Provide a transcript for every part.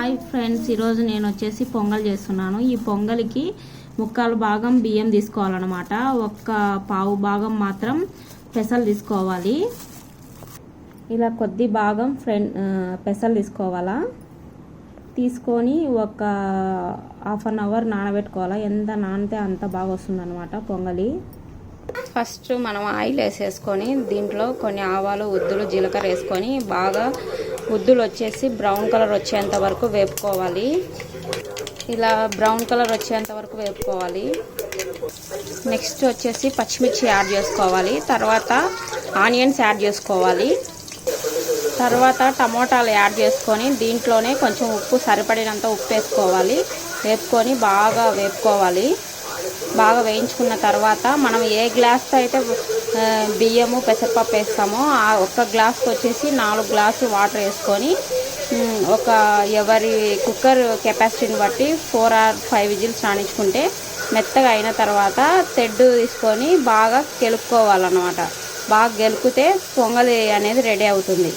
Hi friends, ఈరోజు నేను వచ్చేసి పొంగల్ చేస్తున్నాను. ఈ పొంగల్కి ముక్కాలు భాగం బియ్యం తీసుకోవాలన్నమాట. ఒక్క పావు భాగం మాత్రం పెసలు తీసుకోవాలి. ఇలా కొద్ది భాగం పెసలు తీసుకోవాలా. తీసుకొని ఒక హాఫ్ అన్ అవర్ నానబెట్టుకోవాలా. ఎంత నానితే అంత బాగా వస్తుంది అన్నమాట పొంగలి. ఫస్ట్ మనం ఆయిల్ వేసేసుకొని దీంట్లో కొన్ని ఆవాలు, ఉద్దులు, జీలకర్ర వేసుకొని బాగా ఉద్దులు వచ్చేసి బ్రౌన్ కలర్ వచ్చేంత వరకు వేపుకోవాలి. ఇలా బ్రౌన్ కలర్ వచ్చేంత వరకు వేపుకోవాలి. నెక్స్ట్ వచ్చేసి పచ్చిమిర్చి యాడ్ చేసుకోవాలి. తర్వాత ఆనియన్స్ యాడ్ చేసుకోవాలి. తర్వాత టమోటాలు యాడ్ చేసుకొని దీంట్లోనే కొంచెం ఉప్పు, సరిపడినంత ఉప్పు వేసుకోవాలి. వేపుకొని బాగా వేపుకోవాలి. బాగా వేయించుకున్న తర్వాత మనం ఏ గ్లాస్తో అయితే బియ్యము, పెసరపప్పు వేస్తామో ఆ ఒక్క గ్లాస్కి వచ్చేసి 4 గ్లాసులు వాటర్ వేసుకొని ఎవరి కుక్కర్ కెపాసిటీని బట్టి 4 or 5 విజిల్స్ రాణించుకుంటే మెత్తగా అయిన తర్వాత తెడ్డు తీసుకొని బాగా గెలుపుకోవాలన్నమాట. బాగా గెలుపుతే పొంగలి అనేది రెడీ అవుతుంది.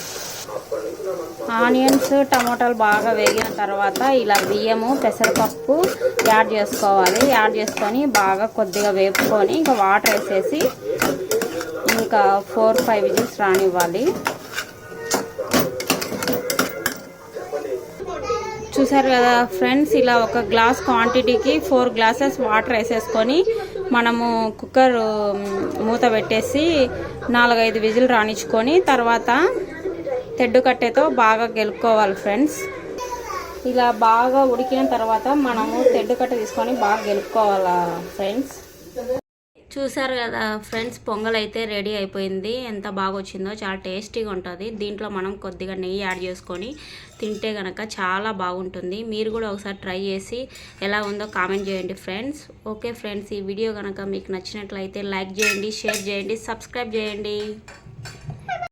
ఆనియన్స్, టమోటాలు బాగా వేగిన తర్వాత ఇలా బియ్యము, పెసరపప్పు యాడ్ చేసుకోవాలి. యాడ్ చేసుకొని బాగా కొద్దిగా వేపుకొని ఇంకా వాటర్ వేసేసి ఇంకా 4 or 5 విజిల్స్ రానివ్వాలి. చూసారు కదా ఫ్రెండ్స్, ఇలా ఒక గ్లాస్ క్వాంటిటీకి 4 గ్లాసెస్ వాటర్ వేసేసుకొని మనము కుక్కర్ మూత పెట్టేసి 4-5 విజిల్ రాణించుకొని తర్వాత తెడ్డు కట్టెతో బాగా గెలుపుకోవాలి ఫ్రెండ్స్. ఇలా బాగా ఉడికిన తర్వాత మనము తెడ్డు కట్టె తీసుకొని బాగా గెలుపుకోవాలా ఫ్రెండ్స్. చూసారు కదా ఫ్రెండ్స్, పొంగల్ అయితే రెడీ అయిపోయింది. ఎంత బాగా వచ్చిందో, చాలా టేస్టీగా ఉంటుంది. దీంట్లో మనం కొద్దిగా నెయ్యి యాడ్ చేసుకొని తింటే కనుక చాలా బాగుంటుంది. మీరు కూడా ఒకసారి ట్రై చేసి ఎలా ఉందో కామెంట్ చేయండి ఫ్రెండ్స్. ఓకే ఫ్రెండ్స్, ఈ వీడియో కనుక మీకు నచ్చినట్లయితే లైక్ చేయండి, షేర్ చేయండి, సబ్స్క్రైబ్ చేయండి.